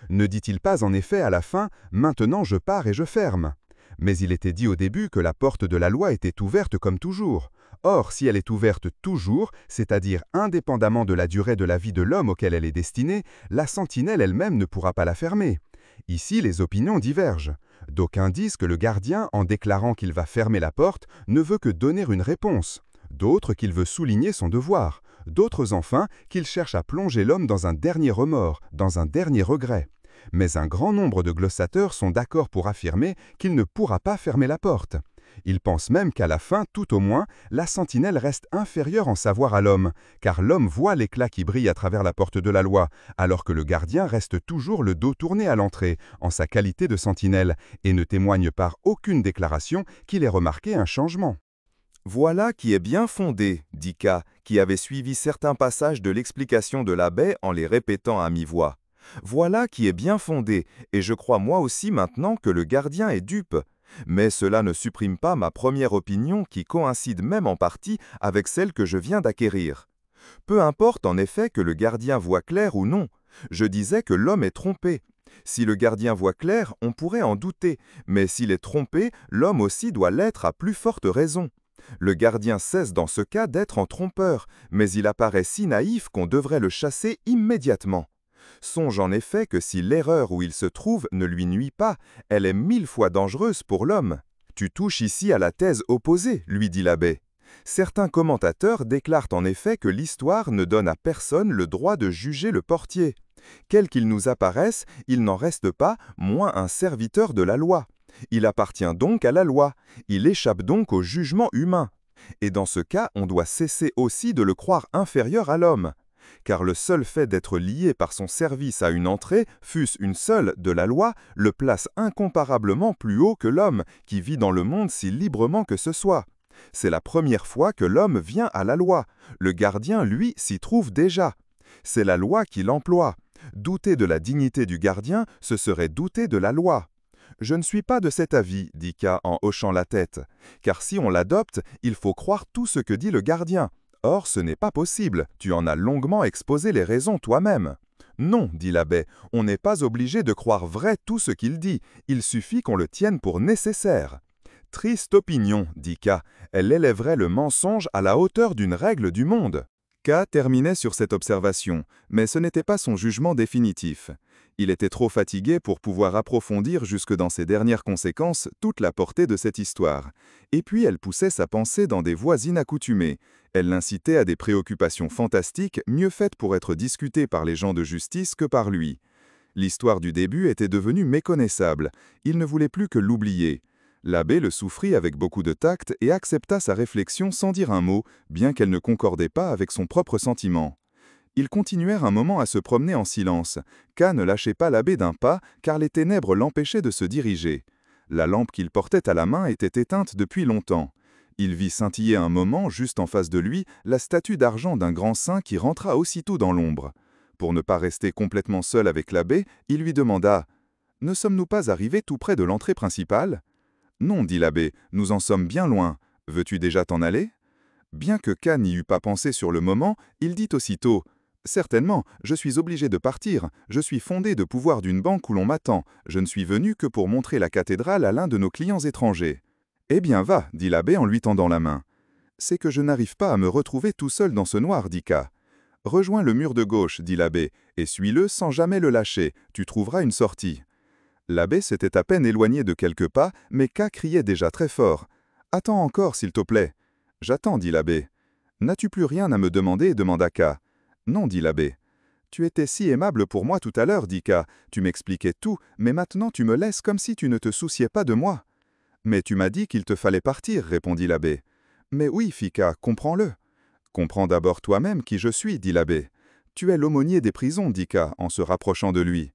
Ne dit-il pas en effet à la fin « Maintenant je pars et je ferme ». Mais il était dit au début que la porte de la loi était ouverte comme toujours. Or, si elle est ouverte toujours, c'est-à-dire indépendamment de la durée de la vie de l'homme auquel elle est destinée, la sentinelle elle-même ne pourra pas la fermer. Ici, les opinions divergent. D'aucuns disent que le gardien, en déclarant qu'il va fermer la porte, ne veut que donner une réponse. D'autres qu'il veut souligner son devoir. D'autres enfin qu'il cherche à plonger l'homme dans un dernier remords, dans un dernier regret. Mais un grand nombre de glossateurs sont d'accord pour affirmer qu'il ne pourra pas fermer la porte. Ils pensent même qu'à la fin, tout au moins, la sentinelle reste inférieure en savoir à l'homme, car l'homme voit l'éclat qui brille à travers la porte de la loi, alors que le gardien reste toujours le dos tourné à l'entrée, en sa qualité de sentinelle, et ne témoigne par aucune déclaration qu'il ait remarqué un changement. Voilà qui est bien fondé, dit K, qui avait suivi certains passages de l'explication de l'abbé en les répétant à mi-voix. Voilà qui est bien fondé, et je crois moi aussi maintenant que le gardien est dupe. Mais cela ne supprime pas ma première opinion qui coïncide même en partie avec celle que je viens d'acquérir. Peu importe en effet que le gardien voit clair ou non, je disais que l'homme est trompé. Si le gardien voit clair, on pourrait en douter, mais s'il est trompé, l'homme aussi doit l'être à plus forte raison. Le gardien cesse dans ce cas d'être en trompeur, mais il apparaît si naïf qu'on devrait le chasser immédiatement. Songe en effet que si l'erreur où il se trouve ne lui nuit pas, elle est 1000 fois dangereuse pour l'homme. Tu touches ici à la thèse opposée, lui dit l'abbé. Certains commentateurs déclarent en effet que l'histoire ne donne à personne le droit de juger le portier. Quel qu'il nous apparaisse, il n'en reste pas moins un serviteur de la loi. Il appartient donc à la loi, il échappe donc au jugement humain. Et dans ce cas, on doit cesser aussi de le croire inférieur à l'homme. Car le seul fait d'être lié par son service à une entrée, fût-ce une seule, de la loi, le place incomparablement plus haut que l'homme, qui vit dans le monde si librement que ce soit. C'est la première fois que l'homme vient à la loi. Le gardien, lui, s'y trouve déjà. C'est la loi qui l'emploie. Douter de la dignité du gardien, ce serait douter de la loi. Je ne suis pas de cet avis, dit K en hochant la tête. Car si on l'adopte, il faut croire tout ce que dit le gardien. Or, ce n'est pas possible, tu en as longuement exposé les raisons toi-même. Non, dit l'abbé, on n'est pas obligé de croire vrai tout ce qu'il dit, il suffit qu'on le tienne pour nécessaire. Triste opinion, dit K, elle élèverait le mensonge à la hauteur d'une règle du monde. K terminait sur cette observation, mais ce n'était pas son jugement définitif. Il était trop fatigué pour pouvoir approfondir jusque dans ses dernières conséquences toute la portée de cette histoire. Et puis elle poussait sa pensée dans des voies inaccoutumées. Elle l'incitait à des préoccupations fantastiques, mieux faites pour être discutées par les gens de justice que par lui. L'histoire du début était devenue méconnaissable. Il ne voulait plus que l'oublier. L'abbé le souffrit avec beaucoup de tact et accepta sa réflexion sans dire un mot, bien qu'elle ne concordait pas avec son propre sentiment. Ils continuèrent un moment à se promener en silence. K ne lâchait pas l'abbé d'un pas, car les ténèbres l'empêchaient de se diriger. La lampe qu'il portait à la main était éteinte depuis longtemps. Il vit scintiller un moment, juste en face de lui, la statue d'argent d'un grand saint qui rentra aussitôt dans l'ombre. Pour ne pas rester complètement seul avec l'abbé, il lui demanda « Ne sommes-nous pas arrivés tout près de l'entrée principale ?»« Non, dit l'abbé, nous en sommes bien loin. Veux-tu déjà t'en aller ?» Bien que K n'y eût pas pensé sur le moment, il dit aussitôt « Certainement, je suis obligé de partir. Je suis fondé de pouvoir d'une banque où l'on m'attend. Je ne suis venu que pour montrer la cathédrale à l'un de nos clients étrangers. » « Eh bien, va, dit l'abbé en lui tendant la main. « C'est que je n'arrive pas à me retrouver tout seul dans ce noir, dit K. »« Rejoins le mur de gauche, dit l'abbé, et suis-le sans jamais le lâcher. Tu trouveras une sortie. » L'abbé s'était à peine éloigné de quelques pas, mais K criait déjà très fort. « Attends encore, s'il te plaît. »« J'attends, dit l'abbé. »« N'as-tu plus rien à me demander ?» demanda K. « Non, dit l'abbé. »« Tu étais si aimable pour moi tout à l'heure, dit K. Tu m'expliquais tout, mais maintenant tu me laisses comme si tu ne te souciais pas de moi. »« Mais tu m'as dit qu'il te fallait partir, répondit l'abbé. »« Mais oui, fit K, comprends-le. »« Comprends d'abord toi-même qui je suis, dit l'abbé. »« Tu es l'aumônier des prisons, dit K, en se rapprochant de lui. »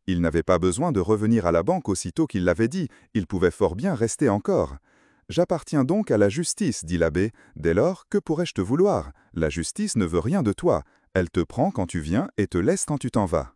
Il n'avait pas besoin de revenir à la banque aussitôt qu'il l'avait dit, il pouvait fort bien rester encore. « J'appartiens donc à la justice, dit l'abbé. Dès lors, que pourrais-je te vouloir? La justice ne veut rien de toi. Elle te prend quand tu viens et te laisse quand tu t'en vas. »